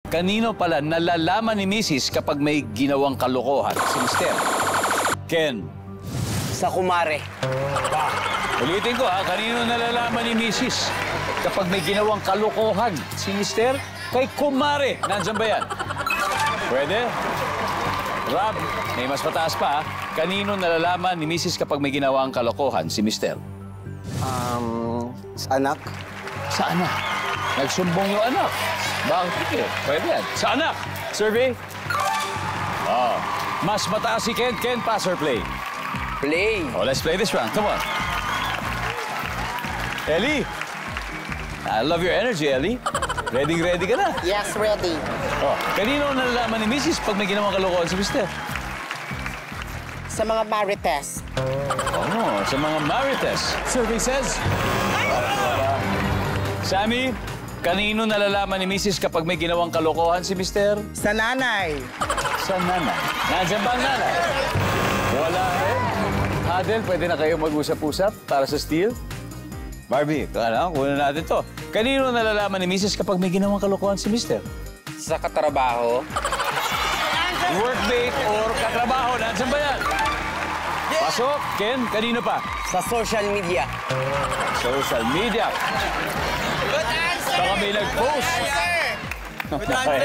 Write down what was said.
Kanino pala nalalaman ni Mrs. kapag may ginawang kalokohan? Si Mr. Ken. Sa kumare. Ulitin ko ha, kanino nalalaman ni Mrs. kapag may ginawang kalokohan? Si Mr. Kay kumare. Nandiyan ba yan? Pwede? Rob, may mas mataas pa ha. Kanino nalalaman ni Mrs. kapag may ginawang kalokohan? Si Mr. Sa anak. Sa anak. Nagsumbong yung anak. Bakit? Pwede yan. Sa anak. Survey? Oh. Mas mataas si Ken. Ken, pass or play? Play. Oh, let's play this round. Come on. Ellie. I love your energy, Ellie. Ready ka na? Yes, ready. Oh, kanino nalalaman ni Mrs. pag may ginawang kalokohan si Mr.? Sa mga marites. Oh, sa mga marites. Survey says... Sammy, kanino nalalaman ni Mrs. kapag may ginawang kalokohan si Mr.? Sa nanay. Sa nanay. Nandiyan ba ang nanay? Wala rin. Adel, pwede na kayo mag-usap-usap para sa steal? Barbie, kunan natin to. Kanino nalalaman ni Mrs. kapag may ginawang kalokohan si Mr.? Sa katrabaho. Workmate or katrabaho, nandiyan ba yan? Pasok, Ken, kanino pa? Sa social media. Social media. Good answer! Baka may nag-post. Good answer!